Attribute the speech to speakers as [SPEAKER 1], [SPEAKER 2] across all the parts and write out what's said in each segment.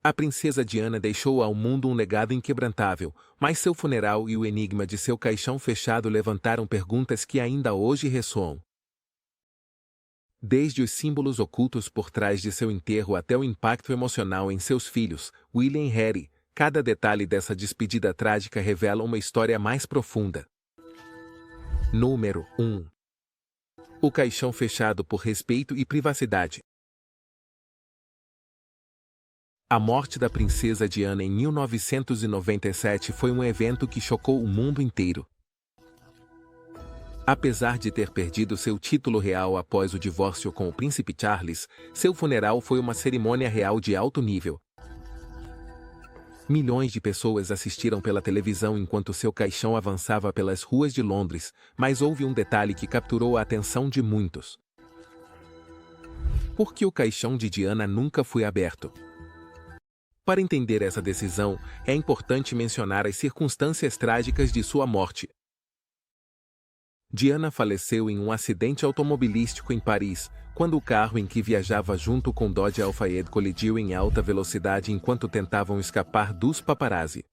[SPEAKER 1] A princesa Diana deixou ao mundo um legado inquebrantável, mas seu funeral e o enigma de seu caixão fechado levantaram perguntas que ainda hoje ressoam. Desde os símbolos ocultos por trás de seu enterro até o impacto emocional em seus filhos, William e Harry, cada detalhe dessa despedida trágica revela uma história mais profunda. Número 1. O caixão fechado por respeito e privacidade. A morte da princesa Diana em 1997 foi um evento que chocou o mundo inteiro. Apesar de ter perdido seu título real após o divórcio com o príncipe Charles, seu funeral foi uma cerimônia real de alto nível. Milhões de pessoas assistiram pela televisão enquanto seu caixão avançava pelas ruas de Londres, mas houve um detalhe que capturou a atenção de muitos. Por que o caixão de Diana nunca foi aberto? Para entender essa decisão, é importante mencionar as circunstâncias trágicas de sua morte. Diana faleceu em um acidente automobilístico em Paris, quando o carro em que viajava junto com Dodge Al-Fayed colidiu em alta velocidade enquanto tentavam escapar dos paparazzi.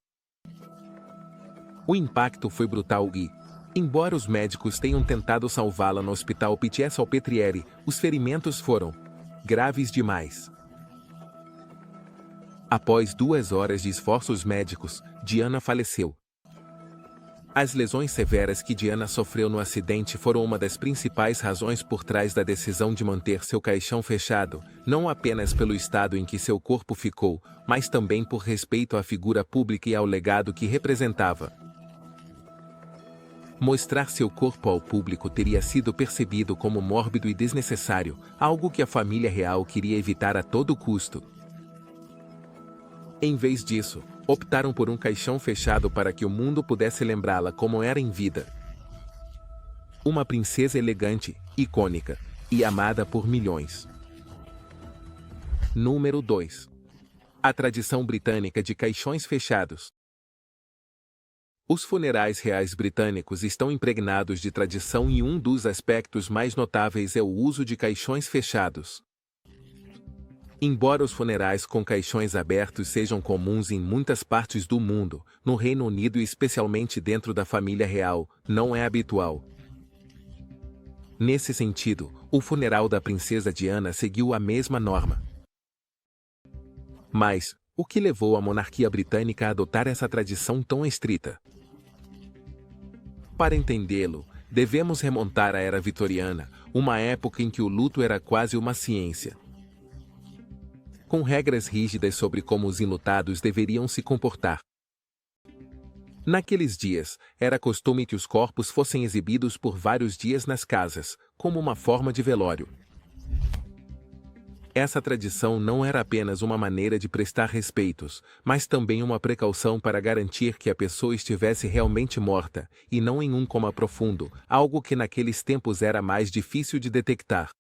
[SPEAKER 1] O impacto foi brutal e, embora os médicos tenham tentado salvá-la no hospital Pitié-Salpêtrière, os ferimentos foram graves demais. Após 2 horas de esforços médicos, Diana faleceu. As lesões severas que Diana sofreu no acidente foram uma das principais razões por trás da decisão de manter seu caixão fechado, não apenas pelo estado em que seu corpo ficou, mas também por respeito à figura pública e ao legado que representava. Mostrar seu corpo ao público teria sido percebido como mórbido e desnecessário, algo que a família real queria evitar a todo custo. Em vez disso, optaram por um caixão fechado para que o mundo pudesse lembrá-la como era em vida. Uma princesa elegante, icônica e amada por milhões. Número 2. A tradição britânica de caixões fechados. Os funerais reais britânicos estão impregnados de tradição e um dos aspectos mais notáveis é o uso de caixões fechados. Embora os funerais com caixões abertos sejam comuns em muitas partes do mundo, no Reino Unido e especialmente dentro da família real, não é habitual. Nesse sentido, o funeral da princesa Diana seguiu a mesma norma. Mas, o que levou a monarquia britânica a adotar essa tradição tão estrita? Para entendê-lo, devemos remontar à Era Vitoriana, uma época em que o luto era quase uma ciência. Com regras rígidas sobre como os enlutados deveriam se comportar. Naqueles dias, era costume que os corpos fossem exibidos por vários dias nas casas, como uma forma de velório. Essa tradição não era apenas uma maneira de prestar respeitos, mas também uma precaução para garantir que a pessoa estivesse realmente morta, e não em um coma profundo, algo que naqueles tempos era mais difícil de detectar.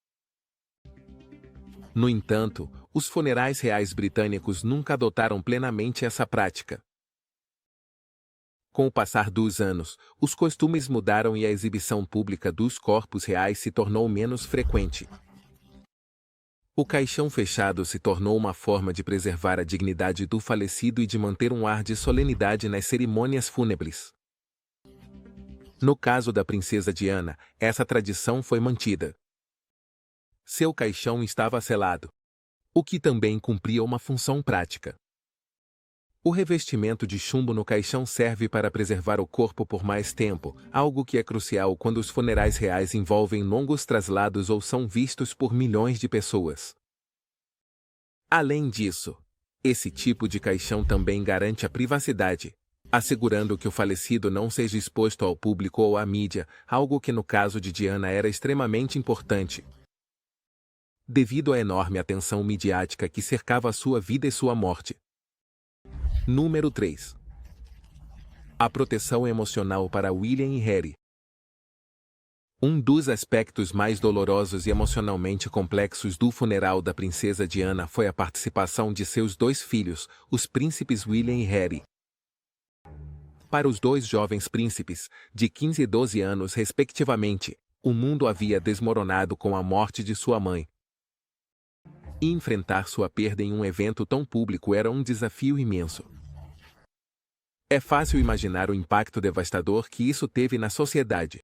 [SPEAKER 1] No entanto, os funerais reais britânicos nunca adotaram plenamente essa prática. Com o passar dos anos, os costumes mudaram e a exibição pública dos corpos reais se tornou menos frequente. O caixão fechado se tornou uma forma de preservar a dignidade do falecido e de manter um ar de solenidade nas cerimônias fúnebres. No caso da princesa Diana, essa tradição foi mantida. Seu caixão estava selado, o que também cumpria uma função prática. O revestimento de chumbo no caixão serve para preservar o corpo por mais tempo, algo que é crucial quando os funerais reais envolvem longos traslados ou são vistos por milhões de pessoas. Além disso, esse tipo de caixão também garante a privacidade, assegurando que o falecido não seja exposto ao público ou à mídia, algo que no caso de Diana era extremamente importante. Devido à enorme atenção midiática que cercava sua vida e sua morte. Número 3. A proteção emocional para William e Harry. Um dos aspectos mais dolorosos e emocionalmente complexos do funeral da princesa Diana foi a participação de seus 2 filhos, os príncipes William e Harry. Para os 2 jovens príncipes, de 15 e 12 anos respectivamente, o mundo havia desmoronado com a morte de sua mãe. E enfrentar sua perda em um evento tão público era um desafio imenso. É fácil imaginar o impacto devastador que isso teve na sociedade.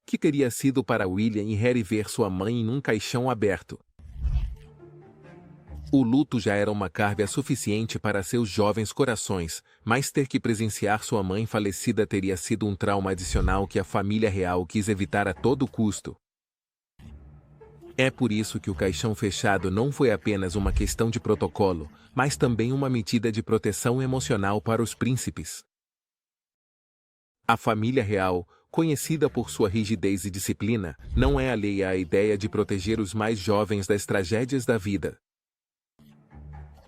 [SPEAKER 1] Que teria sido para William e Harry ver sua mãe em um caixão aberto? O luto já era uma carga suficiente para seus jovens corações, mas ter que presenciar sua mãe falecida teria sido um trauma adicional que a família real quis evitar a todo custo. É por isso que o caixão fechado não foi apenas uma questão de protocolo, mas também uma medida de proteção emocional para os príncipes. A família real, conhecida por sua rigidez e disciplina, não é alheia à ideia de proteger os mais jovens das tragédias da vida.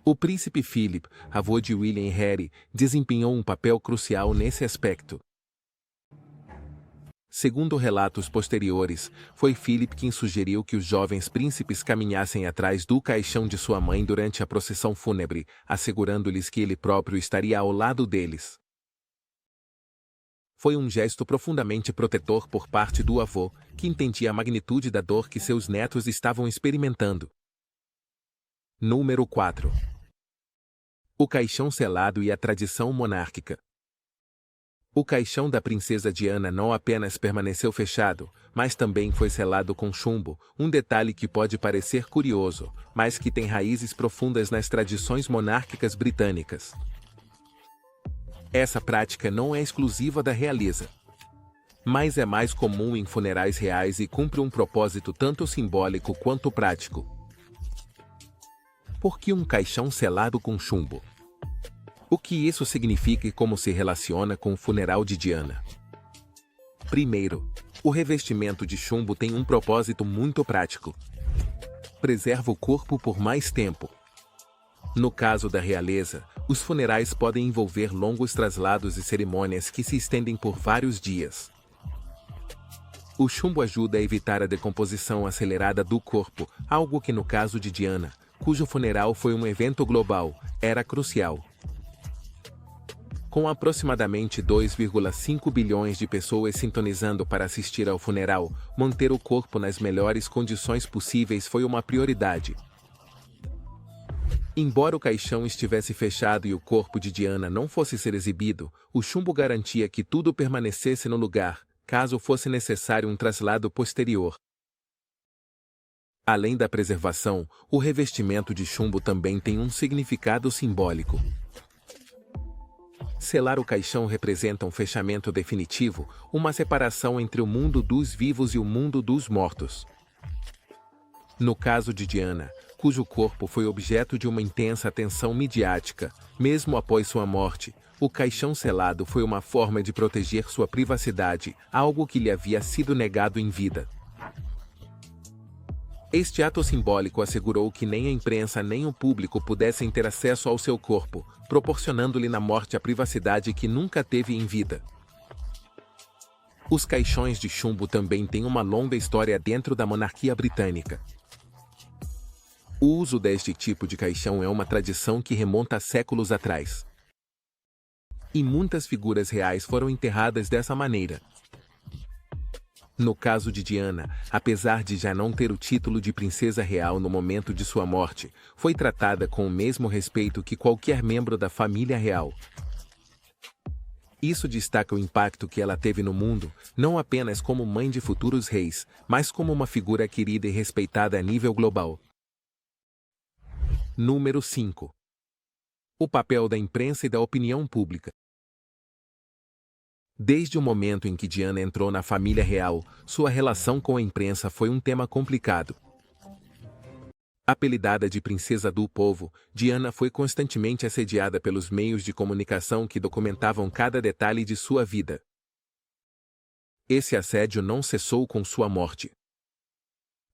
[SPEAKER 1] O príncipe Philip, avô de William e Harry, desempenhou um papel crucial nesse aspecto. Segundo relatos posteriores, foi Philip quem sugeriu que os jovens príncipes caminhassem atrás do caixão de sua mãe durante a procissão fúnebre, assegurando-lhes que ele próprio estaria ao lado deles. Foi um gesto profundamente protetor por parte do avô, que entendia a magnitude da dor que seus netos estavam experimentando. Número 4. O caixão selado e a tradição monárquica. O caixão da princesa Diana não apenas permaneceu fechado, mas também foi selado com chumbo, um detalhe que pode parecer curioso, mas que tem raízes profundas nas tradições monárquicas britânicas. Essa prática não é exclusiva da realeza, mas é mais comum em funerais reais e cumpre um propósito tanto simbólico quanto prático. Por que um caixão selado com chumbo? O que isso significa e como se relaciona com o funeral de Diana? Primeiro, o revestimento de chumbo tem um propósito muito prático. Preserva o corpo por mais tempo. No caso da realeza, os funerais podem envolver longos traslados e cerimônias que se estendem por vários dias. O chumbo ajuda a evitar a decomposição acelerada do corpo, algo que no caso de Diana, cujo funeral foi um evento global, era crucial. Com aproximadamente 2,5 bilhões de pessoas sintonizando para assistir ao funeral, manter o corpo nas melhores condições possíveis foi uma prioridade. Embora o caixão estivesse fechado e o corpo de Diana não fosse ser exibido, o chumbo garantia que tudo permanecesse no lugar, caso fosse necessário um traslado posterior. Além da preservação, o revestimento de chumbo também tem um significado simbólico. Selar o caixão representa um fechamento definitivo, uma separação entre o mundo dos vivos e o mundo dos mortos. No caso de Diana, cujo corpo foi objeto de uma intensa atenção midiática, mesmo após sua morte, o caixão selado foi uma forma de proteger sua privacidade, algo que lhe havia sido negado em vida. Este ato simbólico assegurou que nem a imprensa nem o público pudessem ter acesso ao seu corpo, proporcionando-lhe na morte a privacidade que nunca teve em vida. Os caixões de chumbo também têm uma longa história dentro da monarquia britânica. O uso deste tipo de caixão é uma tradição que remonta a séculos atrás. E muitas figuras reais foram enterradas dessa maneira. No caso de Diana, apesar de já não ter o título de princesa real no momento de sua morte, foi tratada com o mesmo respeito que qualquer membro da família real. Isso destaca o impacto que ela teve no mundo, não apenas como mãe de futuros reis, mas como uma figura querida e respeitada a nível global. Número 5. O papel da imprensa e da opinião pública. Desde o momento em que Diana entrou na família real, sua relação com a imprensa foi um tema complicado. Apelidada de Princesa do Povo, Diana foi constantemente assediada pelos meios de comunicação que documentavam cada detalhe de sua vida. Esse assédio não cessou com sua morte.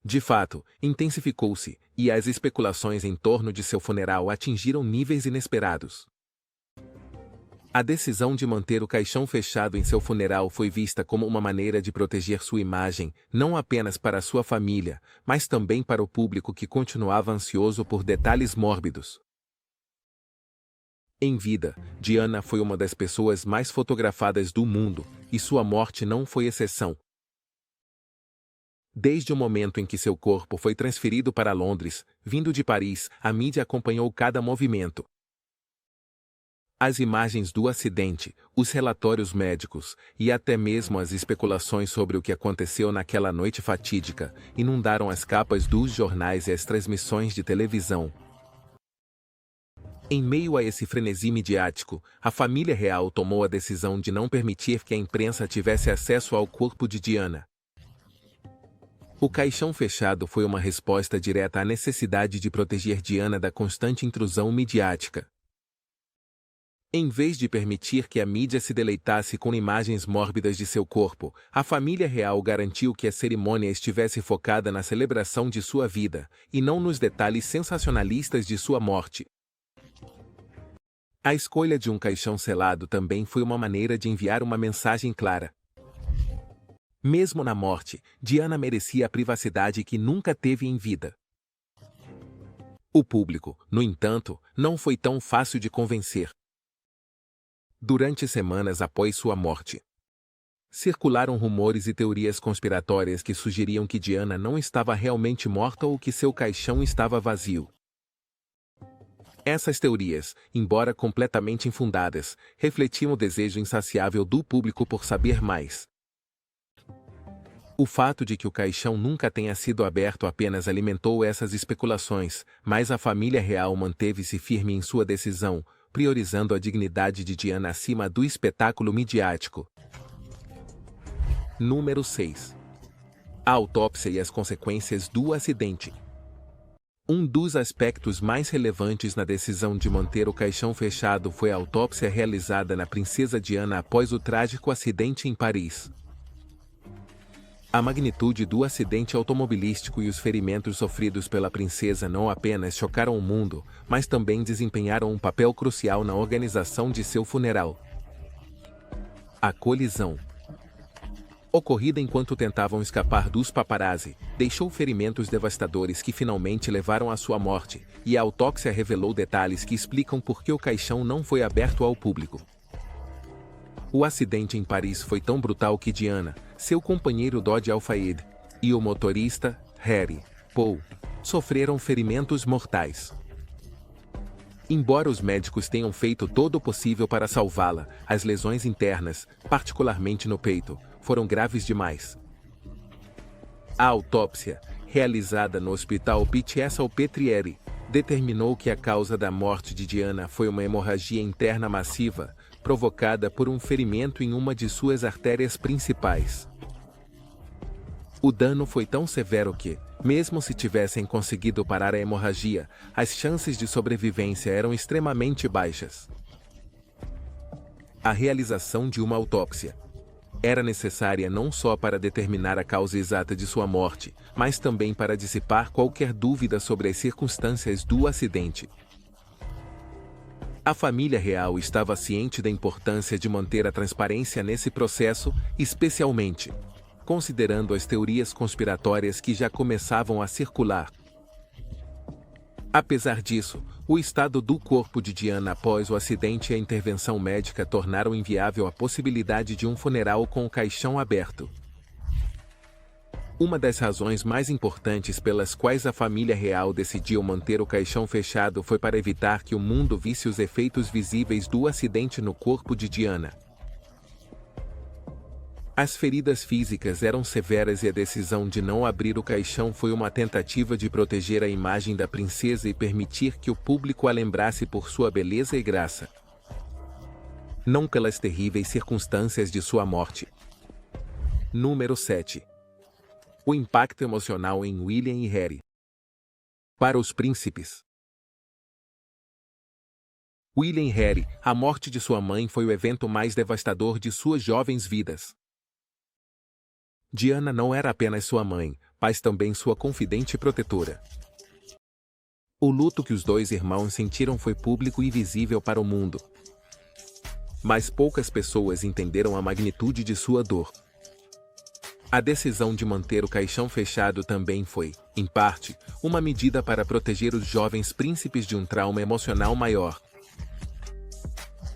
[SPEAKER 1] De fato, intensificou-se, e as especulações em torno de seu funeral atingiram níveis inesperados. A decisão de manter o caixão fechado em seu funeral foi vista como uma maneira de proteger sua imagem, não apenas para sua família, mas também para o público que continuava ansioso por detalhes mórbidos. Em vida, Diana foi uma das pessoas mais fotografadas do mundo, e sua morte não foi exceção. Desde o momento em que seu corpo foi transferido para Londres, vindo de Paris, a mídia acompanhou cada movimento. As imagens do acidente, os relatórios médicos e até mesmo as especulações sobre o que aconteceu naquela noite fatídica inundaram as capas dos jornais e as transmissões de televisão. Em meio a esse frenesi midiático, a família real tomou a decisão de não permitir que a imprensa tivesse acesso ao corpo de Diana. O caixão fechado foi uma resposta direta à necessidade de proteger Diana da constante intrusão midiática. Em vez de permitir que a mídia se deleitasse com imagens mórbidas de seu corpo, a família real garantiu que a cerimônia estivesse focada na celebração de sua vida, e não nos detalhes sensacionalistas de sua morte. A escolha de um caixão selado também foi uma maneira de enviar uma mensagem clara. Mesmo na morte, Diana merecia a privacidade que nunca teve em vida. O público, no entanto, não foi tão fácil de convencer. Durante semanas após sua morte, circularam rumores e teorias conspiratórias que sugeriam que Diana não estava realmente morta ou que seu caixão estava vazio. Essas teorias, embora completamente infundadas, refletiam o desejo insaciável do público por saber mais. O fato de que o caixão nunca tenha sido aberto apenas alimentou essas especulações, mas a família real manteve-se firme em sua decisão, priorizando a dignidade de Diana acima do espetáculo midiático. Número 6. A autópsia e as consequências do acidente. Um dos aspectos mais relevantes na decisão de manter o caixão fechado foi a autópsia realizada na princesa Diana após o trágico acidente em Paris. A magnitude do acidente automobilístico e os ferimentos sofridos pela princesa não apenas chocaram o mundo, mas também desempenharam um papel crucial na organização de seu funeral. A colisão, ocorrida enquanto tentavam escapar dos paparazzi, deixou ferimentos devastadores que finalmente levaram à sua morte, e a autópsia revelou detalhes que explicam por que o caixão não foi aberto ao público. O acidente em Paris foi tão brutal que Diana, seu companheiro Dodi Al-Fayed e o motorista, Harry Paul, sofreram ferimentos mortais. Embora os médicos tenham feito todo o possível para salvá-la, as lesões internas, particularmente no peito, foram graves demais. A autópsia, realizada no Hospital Pitti-Salpêtrière, determinou que a causa da morte de Diana foi uma hemorragia interna massiva, provocada por um ferimento em uma de suas artérias principais. O dano foi tão severo que, mesmo se tivessem conseguido parar a hemorragia, as chances de sobrevivência eram extremamente baixas. A realização de uma autópsia era necessária não só para determinar a causa exata de sua morte, mas também para dissipar qualquer dúvida sobre as circunstâncias do acidente. A família real estava ciente da importância de manter a transparência nesse processo, especialmente considerando as teorias conspiratórias que já começavam a circular. Apesar disso, o estado do corpo de Diana após o acidente e a intervenção médica tornaram inviável a possibilidade de um funeral com o caixão aberto. Uma das razões mais importantes pelas quais a família real decidiu manter o caixão fechado foi para evitar que o mundo visse os efeitos visíveis do acidente no corpo de Diana. As feridas físicas eram severas e a decisão de não abrir o caixão foi uma tentativa de proteger a imagem da princesa e permitir que o público a lembrasse por sua beleza e graça, não pelas terríveis circunstâncias de sua morte. Número 7. O impacto emocional em William e Harry. Para os príncipes. William e Harry, a morte de sua mãe foi o evento mais devastador de suas jovens vidas. Diana não era apenas sua mãe, mas também sua confidente e protetora. O luto que os dois irmãos sentiram foi público e visível para o mundo. Mas poucas pessoas entenderam a magnitude de sua dor. A decisão de manter o caixão fechado também foi, em parte, uma medida para proteger os jovens príncipes de um trauma emocional maior.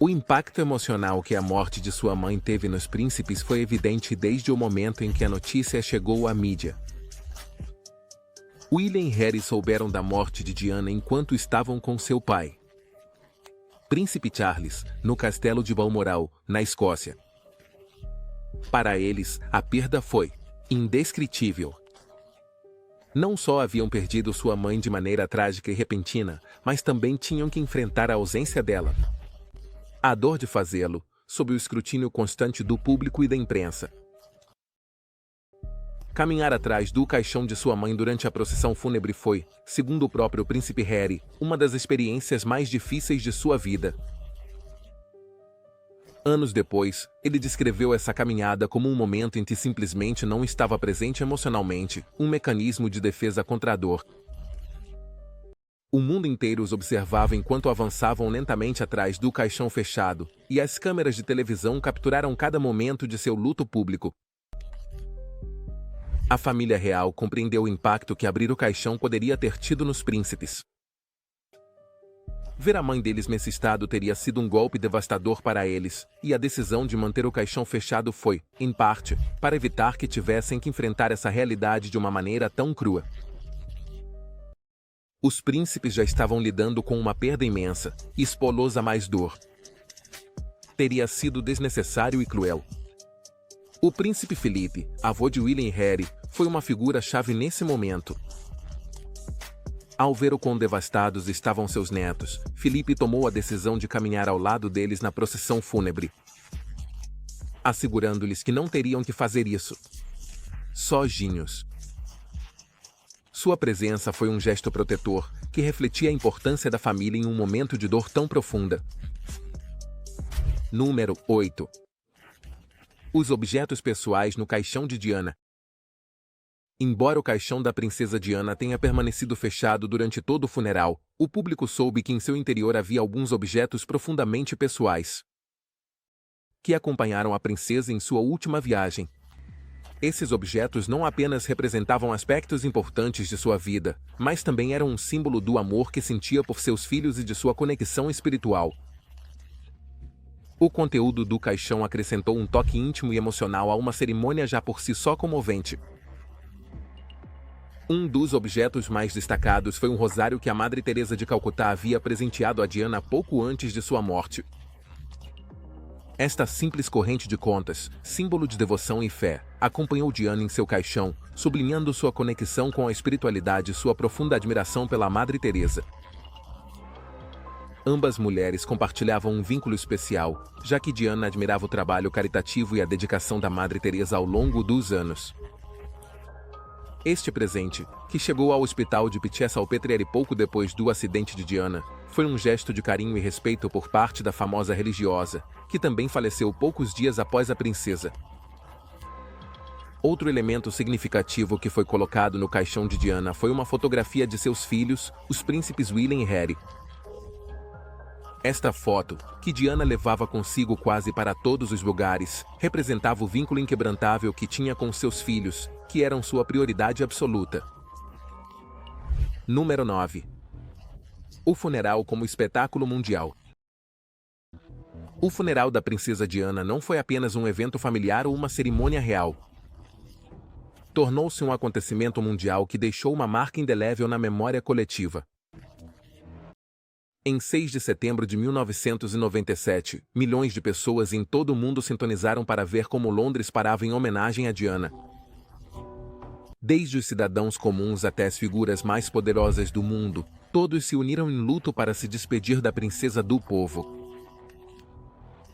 [SPEAKER 1] O impacto emocional que a morte de sua mãe teve nos príncipes foi evidente desde o momento em que a notícia chegou à mídia. William e Harry souberam da morte de Diana enquanto estavam com seu pai, Príncipe Charles, no castelo de Balmoral, na Escócia. Para eles, a perda foi indescritível. Não só haviam perdido sua mãe de maneira trágica e repentina, mas também tinham que enfrentar a ausência dela. A dor de fazê-lo, sob o escrutínio constante do público e da imprensa. Caminhar atrás do caixão de sua mãe durante a procissão fúnebre foi, segundo o próprio príncipe Harry, uma das experiências mais difíceis de sua vida. Anos depois, ele descreveu essa caminhada como um momento em que simplesmente não estava presente emocionalmente, um mecanismo de defesa contra a dor. O mundo inteiro os observava enquanto avançavam lentamente atrás do caixão fechado, e as câmeras de televisão capturaram cada momento de seu luto público. A família real compreendeu o impacto que abrir o caixão poderia ter tido nos príncipes. Ver a mãe deles nesse estado teria sido um golpe devastador para eles, e a decisão de manter o caixão fechado foi, em parte, para evitar que tivessem que enfrentar essa realidade de uma maneira tão crua. Os príncipes já estavam lidando com uma perda imensa, e expô-los a mais dor teria sido desnecessário e cruel. O príncipe Felipe, avô de William e Harry, foi uma figura-chave nesse momento. Ao ver o quão devastados estavam seus netos, Felipe tomou a decisão de caminhar ao lado deles na procissão fúnebre, assegurando-lhes que não teriam que fazer isso sozinhos. Sua presença foi um gesto protetor, que refletia a importância da família em um momento de dor tão profunda. Número 8. Os objetos pessoais no caixão de Diana. Embora o caixão da princesa Diana tenha permanecido fechado durante todo o funeral, o público soube que em seu interior havia alguns objetos profundamente pessoais que acompanharam a princesa em sua última viagem. Esses objetos não apenas representavam aspectos importantes de sua vida, mas também eram um símbolo do amor que sentia por seus filhos e de sua conexão espiritual. O conteúdo do caixão acrescentou um toque íntimo e emocional a uma cerimônia já por si só comovente. Um dos objetos mais destacados foi um rosário que a Madre Teresa de Calcutá havia presenteado a Diana pouco antes de sua morte. Esta simples corrente de contas, símbolo de devoção e fé, acompanhou Diana em seu caixão, sublinhando sua conexão com a espiritualidade e sua profunda admiração pela Madre Teresa. Ambas mulheres compartilhavam um vínculo especial, já que Diana admirava o trabalho caritativo e a dedicação da Madre Teresa ao longo dos anos. Este presente, que chegou ao hospital de Pityra-Salpêtrière pouco depois do acidente de Diana, foi um gesto de carinho e respeito por parte da famosa religiosa, que também faleceu poucos dias após a princesa. Outro elemento significativo que foi colocado no caixão de Diana foi uma fotografia de seus filhos, os príncipes William e Harry. Esta foto, que Diana levava consigo quase para todos os lugares, representava o vínculo inquebrantável que tinha com seus filhos, que eram sua prioridade absoluta. Número 9. O funeral como espetáculo mundial. O funeral da princesa Diana não foi apenas um evento familiar ou uma cerimônia real. Tornou-se um acontecimento mundial que deixou uma marca indelével na memória coletiva. Em 6 de setembro de 1997, milhões de pessoas em todo o mundo sintonizaram para ver como Londres parava em homenagem a Diana. Desde os cidadãos comuns até as figuras mais poderosas do mundo, todos se uniram em luto para se despedir da princesa do povo.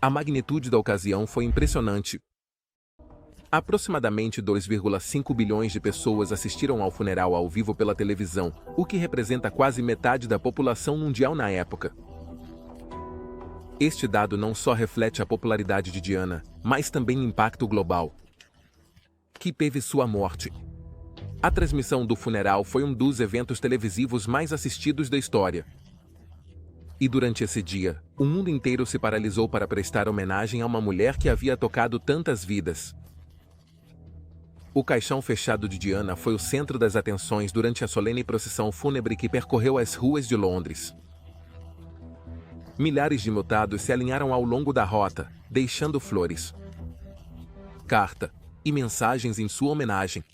[SPEAKER 1] A magnitude da ocasião foi impressionante. Aproximadamente 2,5 bilhões de pessoas assistiram ao funeral ao vivo pela televisão, o que representa quase metade da população mundial na época. Este dado não só reflete a popularidade de Diana, mas também o impacto global que teve sua morte. A transmissão do funeral foi um dos eventos televisivos mais assistidos da história. E durante esse dia, o mundo inteiro se paralisou para prestar homenagem a uma mulher que havia tocado tantas vidas. O caixão fechado de Diana foi o centro das atenções durante a solene procissão fúnebre que percorreu as ruas de Londres. Milhares de mutados se alinharam ao longo da rota, deixando flores, carta e mensagens em sua homenagem.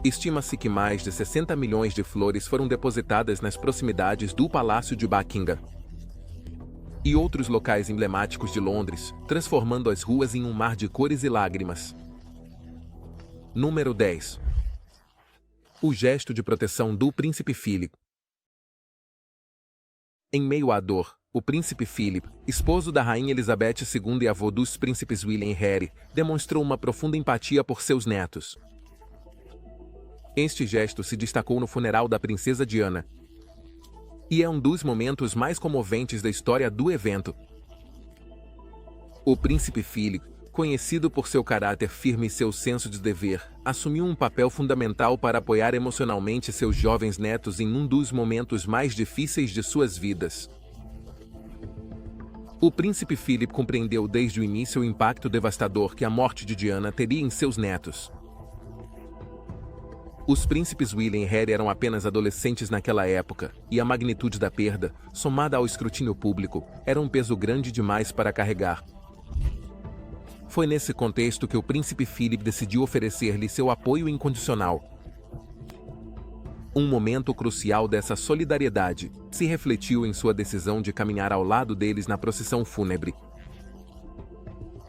[SPEAKER 1] Estima-se que mais de 60 milhões de flores foram depositadas nas proximidades do Palácio de Buckingham e outros locais emblemáticos de Londres, transformando as ruas em um mar de cores e lágrimas. Número 10. O gesto de proteção do Príncipe Philip. Em meio à dor, o Príncipe Philip, esposo da Rainha Elizabeth II e avô dos príncipes William e Harry, demonstrou uma profunda empatia por seus netos. Este gesto se destacou no funeral da princesa Diana e é um dos momentos mais comoventes da história do evento. O Príncipe Philip, conhecido por seu caráter firme e seu senso de dever, assumiu um papel fundamental para apoiar emocionalmente seus jovens netos em um dos momentos mais difíceis de suas vidas. O Príncipe Philip compreendeu desde o início o impacto devastador que a morte de Diana teria em seus netos. Os príncipes William e Harry eram apenas adolescentes naquela época, e a magnitude da perda, somada ao escrutínio público, era um peso grande demais para carregar. Foi nesse contexto que o Príncipe Philip decidiu oferecer-lhe seu apoio incondicional. Um momento crucial dessa solidariedade se refletiu em sua decisão de caminhar ao lado deles na procissão fúnebre.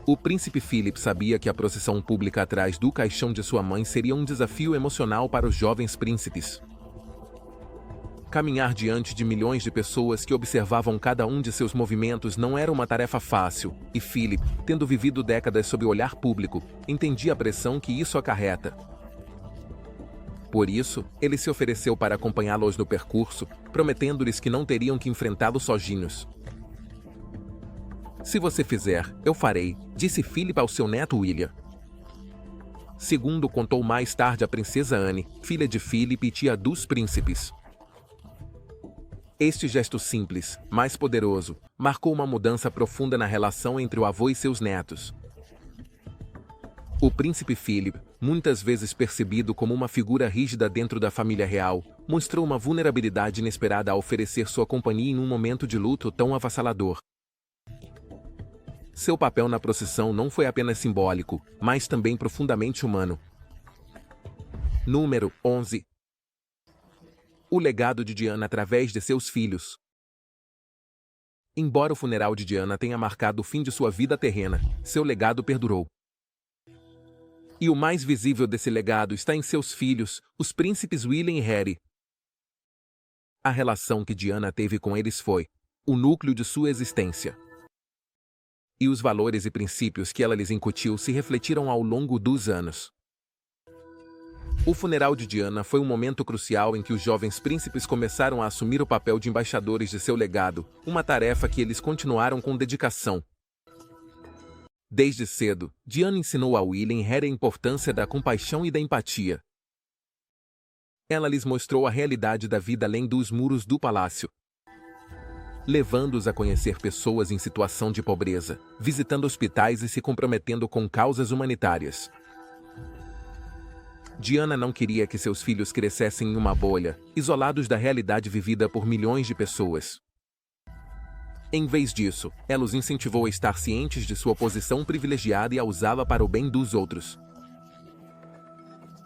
[SPEAKER 1] O Príncipe Philip sabia que a procissão pública atrás do caixão de sua mãe seria um desafio emocional para os jovens príncipes. Caminhar diante de milhões de pessoas que observavam cada um de seus movimentos não era uma tarefa fácil, e Philip, tendo vivido décadas sob o olhar público, entendia a pressão que isso acarreta. Por isso, ele se ofereceu para acompanhá-los no percurso, prometendo-lhes que não teriam que enfrentá-lo sozinhos. "Se você fizer, eu farei", disse Philip ao seu neto William. Segundo contou mais tarde a princesa Anne, filha de Philip e tia dos príncipes. Este gesto simples, mas poderoso, marcou uma mudança profunda na relação entre o avô e seus netos. O Príncipe Philip, muitas vezes percebido como uma figura rígida dentro da família real, mostrou uma vulnerabilidade inesperada ao oferecer sua companhia em um momento de luto tão avassalador. Seu papel na procissão não foi apenas simbólico, mas também profundamente humano. Número 11. O legado de Diana através de seus filhos. Embora o funeral de Diana tenha marcado o fim de sua vida terrena, seu legado perdurou. E o mais visível desse legado está em seus filhos, os príncipes William e Harry. A relação que Diana teve com eles foi o núcleo de sua existência. E os valores e princípios que ela lhes incutiu se refletiram ao longo dos anos. O funeral de Diana foi um momento crucial em que os jovens príncipes começaram a assumir o papel de embaixadores de seu legado, uma tarefa que eles continuaram com dedicação. Desde cedo, Diana ensinou a William e Harry a importância da compaixão e da empatia. Ela lhes mostrou a realidade da vida além dos muros do palácio, levando-os a conhecer pessoas em situação de pobreza, visitando hospitais e se comprometendo com causas humanitárias. Diana não queria que seus filhos crescessem em uma bolha, isolados da realidade vivida por milhões de pessoas. Em vez disso, ela os incentivou a estar cientes de sua posição privilegiada e a usá-la para o bem dos outros.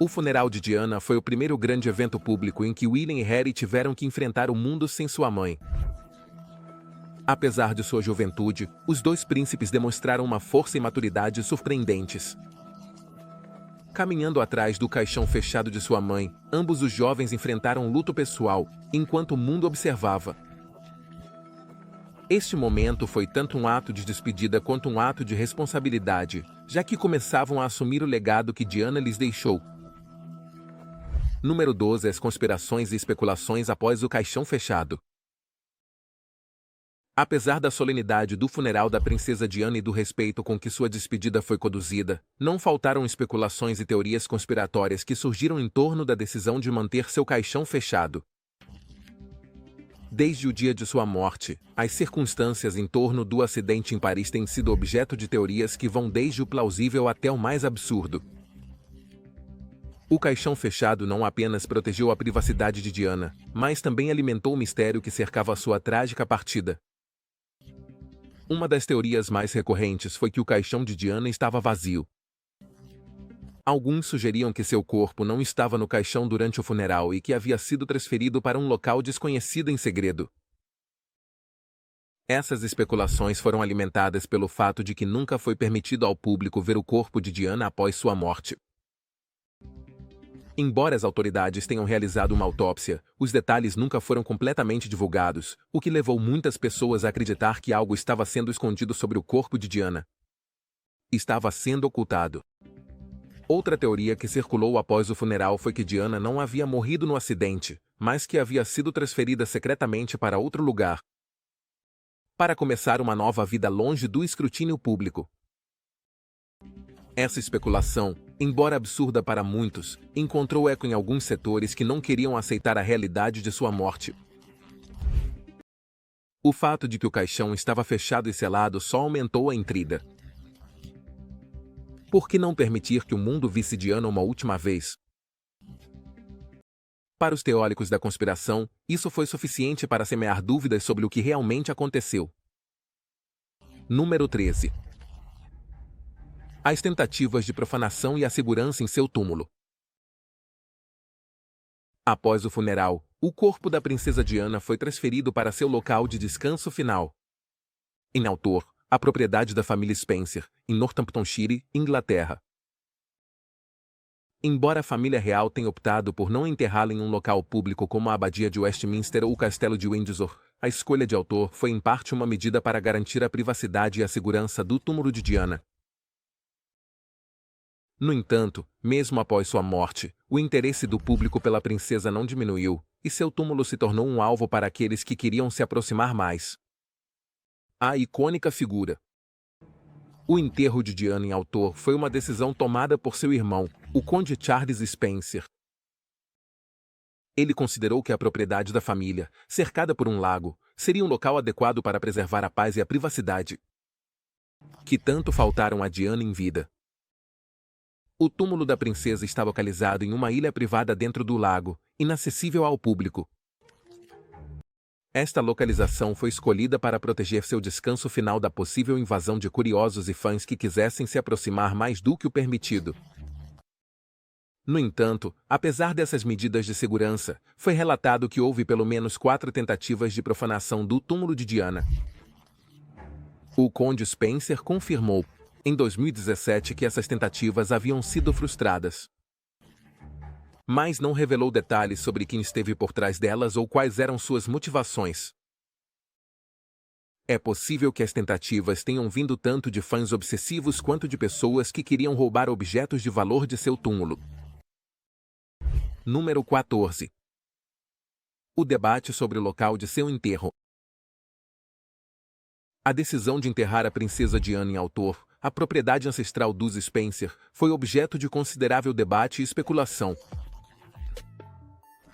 [SPEAKER 1] O funeral de Diana foi o primeiro grande evento público em que William e Harry tiveram que enfrentar o mundo sem sua mãe. Apesar de sua juventude, os dois príncipes demonstraram uma força e maturidade surpreendentes. Caminhando atrás do caixão fechado de sua mãe, ambos os jovens enfrentaram um luto pessoal, enquanto o mundo observava. Este momento foi tanto um ato de despedida quanto um ato de responsabilidade, já que começavam a assumir o legado que Diana lhes deixou. Número 12. As conspirações e especulações após o caixão fechado. Apesar da solenidade do funeral da princesa Diana e do respeito com que sua despedida foi conduzida, não faltaram especulações e teorias conspiratórias que surgiram em torno da decisão de manter seu caixão fechado. Desde o dia de sua morte, as circunstâncias em torno do acidente em Paris têm sido objeto de teorias que vão desde o plausível até o mais absurdo. O caixão fechado não apenas protegeu a privacidade de Diana, mas também alimentou o mistério que cercava sua trágica partida. Uma das teorias mais recorrentes foi que o caixão de Diana estava vazio. Alguns sugeriam que seu corpo não estava no caixão durante o funeral e que havia sido transferido para um local desconhecido em segredo. Essas especulações foram alimentadas pelo fato de que nunca foi permitido ao público ver o corpo de Diana após sua morte. Embora as autoridades tenham realizado uma autópsia, os detalhes nunca foram completamente divulgados, o que levou muitas pessoas a acreditar que algo estava sendo escondido sobre o corpo de Diana. Estava sendo ocultado. Outra teoria que circulou após o funeral foi que Diana não havia morrido no acidente, mas que havia sido transferida secretamente para outro lugar, para começar uma nova vida longe do escrutínio público. Essa especulação, embora absurda para muitos, encontrou eco em alguns setores que não queriam aceitar a realidade de sua morte. O fato de que o caixão estava fechado e selado só aumentou a intriga. Por que não permitir que o mundo visse Diana uma última vez? Para os teóricos da conspiração, isso foi suficiente para semear dúvidas sobre o que realmente aconteceu. Número 13. As tentativas de profanação e a segurança em seu túmulo. Após o funeral, o corpo da princesa Diana foi transferido para seu local de descanso final, em Althor, a propriedade da família Spencer, em Northamptonshire, Inglaterra. Embora a família real tenha optado por não enterrá-la em um local público como a Abadia de Westminster ou o Castelo de Windsor, a escolha de Althor foi em parte uma medida para garantir a privacidade e a segurança do túmulo de Diana. No entanto, mesmo após sua morte, o interesse do público pela princesa não diminuiu, e seu túmulo se tornou um alvo para aqueles que queriam se aproximar mais. A icônica figura. O enterro de Diana em Althor foi uma decisão tomada por seu irmão, o conde Charles Spencer. Ele considerou que a propriedade da família, cercada por um lago, seria um local adequado para preservar a paz e a privacidade, que tanto faltaram a Diana em vida. O túmulo da princesa está localizado em uma ilha privada dentro do lago, inacessível ao público. Esta localização foi escolhida para proteger seu descanso final da possível invasão de curiosos e fãs que quisessem se aproximar mais do que o permitido. No entanto, apesar dessas medidas de segurança, foi relatado que houve pelo menos 4 tentativas de profanação do túmulo de Diana. O conde Spencer confirmou, em 2017, que essas tentativas haviam sido frustradas, mas não revelou detalhes sobre quem esteve por trás delas ou quais eram suas motivações. É possível que as tentativas tenham vindo tanto de fãs obsessivos quanto de pessoas que queriam roubar objetos de valor de seu túmulo. Número 14. O debate sobre o local de seu enterro. A decisão de enterrar a princesa Diana em Althor, a propriedade ancestral dos Spencer, foi objeto de considerável debate e especulação.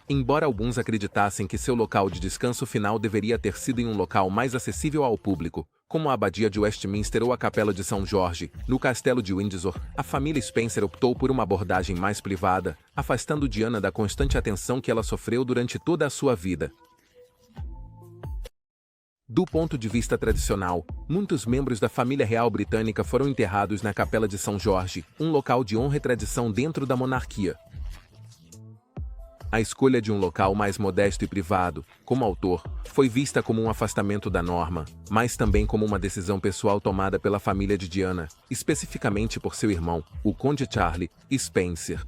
[SPEAKER 1] Embora alguns acreditassem que seu local de descanso final deveria ter sido em um local mais acessível ao público, como a Abadia de Westminster ou a Capela de São Jorge, no Castelo de Windsor, a família Spencer optou por uma abordagem mais privada, afastando Diana da constante atenção que ela sofreu durante toda a sua vida. Do ponto de vista tradicional, muitos membros da família real britânica foram enterrados na Capela de São Jorge, um local de honra e tradição dentro da monarquia. A escolha de um local mais modesto e privado, como Althor, foi vista como um afastamento da norma, mas também como uma decisão pessoal tomada pela família de Diana, especificamente por seu irmão, o conde Charles Spencer.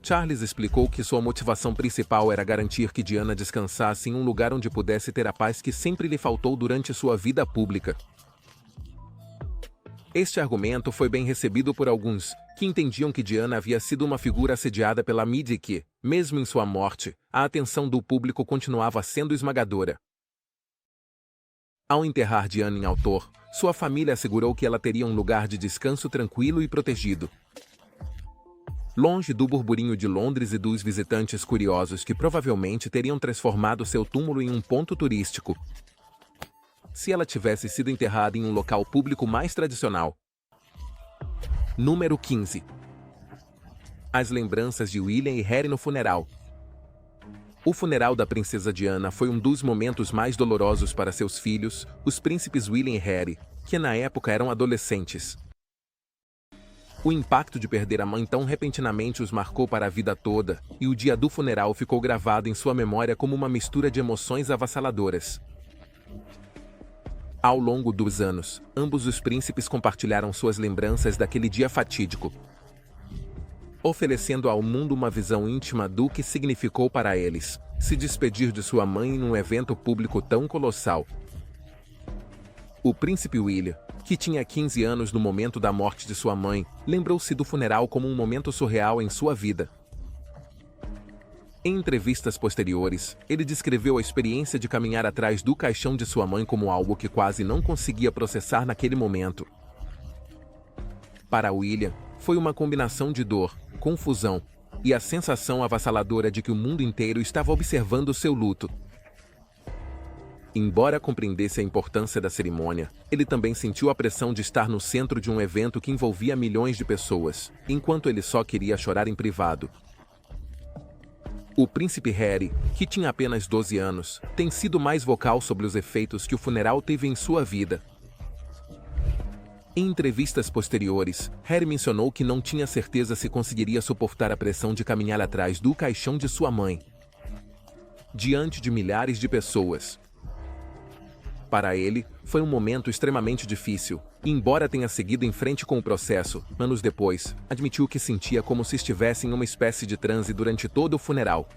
[SPEAKER 1] Charles explicou que sua motivação principal era garantir que Diana descansasse em um lugar onde pudesse ter a paz que sempre lhe faltou durante sua vida pública. Este argumento foi bem recebido por alguns, que entendiam que Diana havia sido uma figura assediada pela mídia e que, mesmo em sua morte, a atenção do público continuava sendo esmagadora. Ao enterrar Diana em Althor, sua família assegurou que ela teria um lugar de descanso tranquilo e protegido, longe do burburinho de Londres e dos visitantes curiosos que provavelmente teriam transformado seu túmulo em um ponto turístico, se ela tivesse sido enterrada em um local público mais tradicional. Número 15. As lembranças de William e Harry no funeral. O funeral da princesa Diana foi um dos momentos mais dolorosos para seus filhos, os príncipes William e Harry, que na época eram adolescentes. O impacto de perder a mãe tão repentinamente os marcou para a vida toda, e o dia do funeral ficou gravado em sua memória como uma mistura de emoções avassaladoras. Ao longo dos anos, ambos os príncipes compartilharam suas lembranças daquele dia fatídico, oferecendo ao mundo uma visão íntima do que significou para eles se despedir de sua mãe em um evento público tão colossal. O príncipe William, que tinha 15 anos no momento da morte de sua mãe, lembrou-se do funeral como um momento surreal em sua vida. Em entrevistas posteriores, ele descreveu a experiência de caminhar atrás do caixão de sua mãe como algo que quase não conseguia processar naquele momento. Para William, foi uma combinação de dor, confusão e a sensação avassaladora de que o mundo inteiro estava observando seu luto. Embora compreendesse a importância da cerimônia, ele também sentiu a pressão de estar no centro de um evento que envolvia milhões de pessoas, enquanto ele só queria chorar em privado. O príncipe Harry, que tinha apenas 12 anos, tem sido mais vocal sobre os efeitos que o funeral teve em sua vida. Em entrevistas posteriores, Harry mencionou que não tinha certeza se conseguiria suportar a pressão de caminhar atrás do caixão de sua mãe, diante de milhares de pessoas. Para ele, foi um momento extremamente difícil, e embora tenha seguido em frente com o processo, anos depois, admitiu que sentia como se estivesse em uma espécie de transe durante todo o funeral.